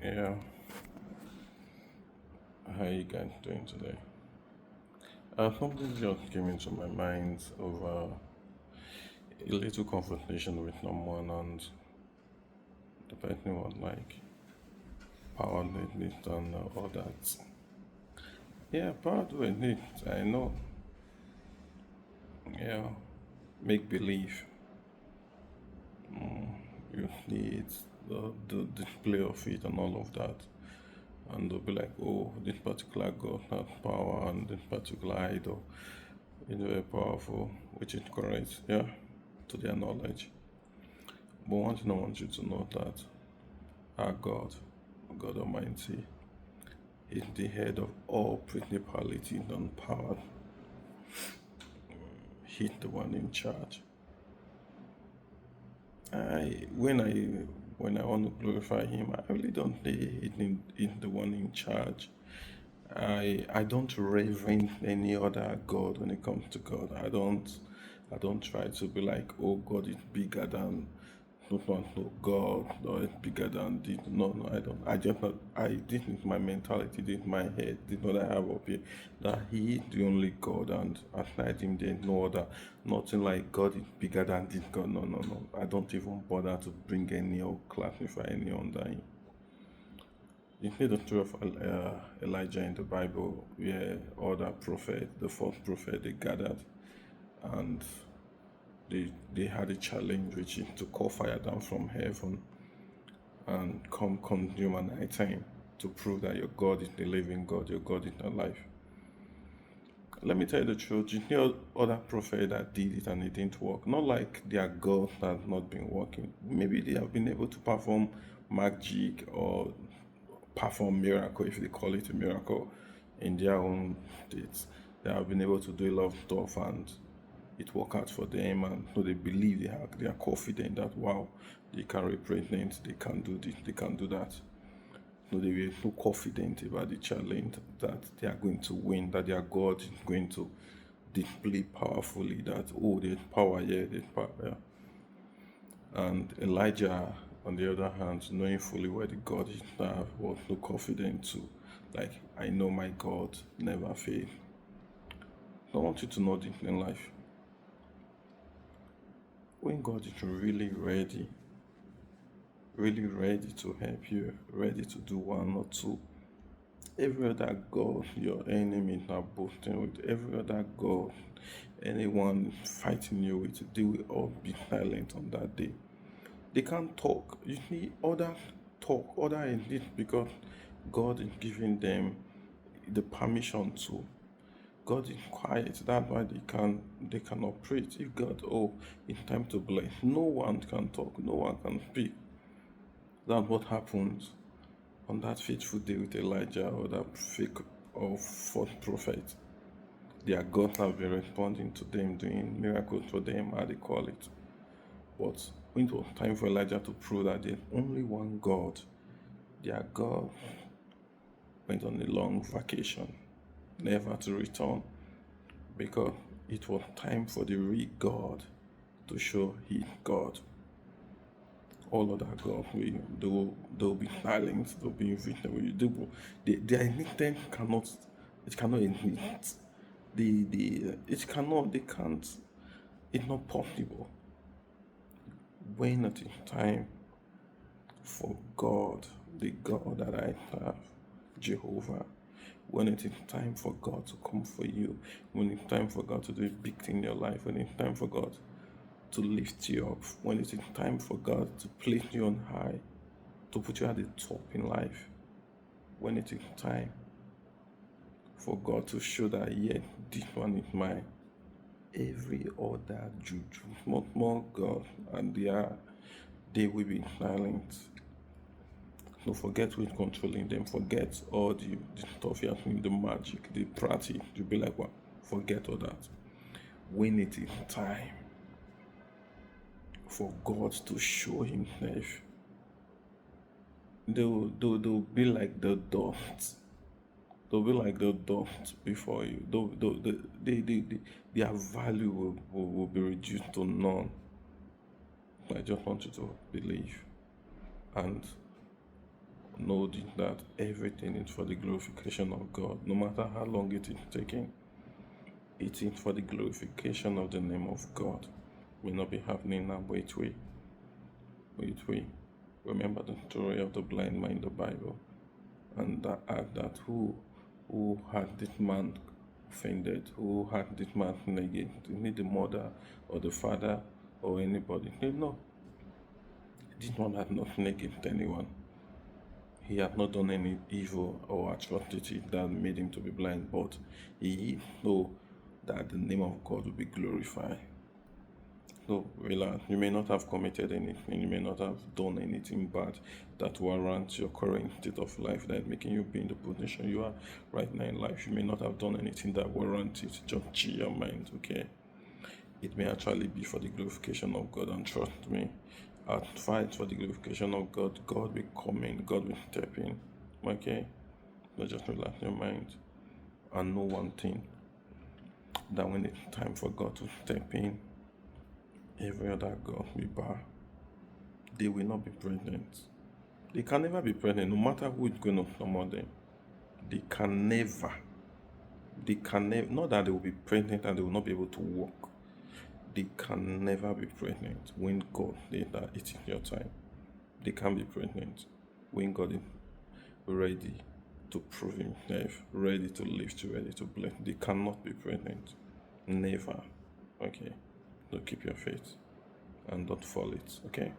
Yeah, how you guys doing today? Something just came into my mind over a little confrontation with someone, and the person was like, "Power need it and all that." Yeah, power do it need. I know. Yeah, make believe. You need the display of it and all of that. And they'll be like, oh, this particular god has power and this particular idol is very powerful, which is correct, yeah, to their knowledge. But one thing I want you to know that our God, God Almighty, is the head of all principalities and power. He's the one in charge. I when I want to glorify him, I really don't say he's the one in charge. I don't reverence any other God when it comes to God. I don't try to be like, oh, God is bigger than no God or it's bigger than this. No, I don't. I just not. This is my mentality. This is my head. This is what I have up here. That He is the only God, and aside Him, there's no other. Nothing like God is bigger than this God. No, no, no. I don't even bother to bring any or classify any under Him. You see the story of Elijah in the Bible, where all the prophet, the false prophet, they gathered and they had a challenge, which is to call fire down from heaven and come consume at night time to prove that your God is the living God, your God is alive. Let me tell you the truth, you know other prophets that did it and it didn't work. Not like their God has not been working. Maybe they have been able to perform magic or perform miracle, if they call it a miracle, in their own states. They have been able to do a lot of stuff and it work out for them, and so they believe they are confident that wow, they can represent, they can do this, they can do that. No, they were so confident about the challenge that they are going to win, that their God is going to display powerfully that oh, there's power here, there's power here. And Elijah, on the other hand, knowing fully where the God is now, was so confident too. Like, I know my God never fails. I want you to know this in life. When God is really ready to help you, ready to do one or two, every other God your enemies are boasting with, every other God anyone fighting you with, they will all be silent on that day. They can't talk. You see, others talk, other in this because God is giving them the permission to. God is quiet. That's why they can operate. If God, oh, it's time to bless. No one can talk. No one can speak. That's what happens on that fateful day with Elijah or that fake or false prophet. Their God have been responding to them, doing miracles for them, how they call it. But when it was time for Elijah to prove that there's only one God, their God went on a long vacation, never to return, because it was time for the real God to show his God. All other gods, they'll be silent, they'll be invisible. Their existence cannot exist. They can't, it's not possible. When it is time for God, the God that I have, Jehovah, when it is time for God to come for you, when it's time for God to do a big thing in your life, when it's time for God to lift you up, when it is time for God to place you on high, to put you at the top in life, when it is time for God to show that, yeah, this one is mine. Every other juju, not more God, and they will be silent. Don't forget who's controlling them. Forget all the stuff you're doing, the magic, the practice. You'll be like, what? Forget all that. When it is time for God to show Himself, they'll be like the dust. They'll be like the dust before you. Their value will be reduced to none. I just want you to believe. And know that everything is for the glorification of God, no matter how long it is taking. It is for the glorification of the name of God. May not be happening now, but it will. It will. Remember the story of the blind man in the Bible, and that who had this man offended, who had this man negated, need the mother or the father or anybody. No, this one had not negated anyone. He had not done any evil or atrocity that made him to be blind, but he knew that the name of God will be glorified. So relax. You may not have committed anything, you may not have done anything bad that warrants your current state of life that making you be in the position you are right now in life. You may not have done anything that warrants it. Just chill your mind, okay? It may actually be for the glorification of God, and trust me, I'll fight for the glorification of God. God will come in, God will step in, okay? But just relax your mind and know one thing, that when it's time for God to step in, every other God will bow. They will not be pregnant. They can never be pregnant, no matter who is going to among them. They can never. Not that they will be pregnant and they will not be able to walk. They can never be pregnant when God says that it is your time. They can be pregnant when God is ready to prove himself, ready to lift you, ready to bless. They cannot be pregnant. Never. Okay? So keep your faith and don't fall it. Okay?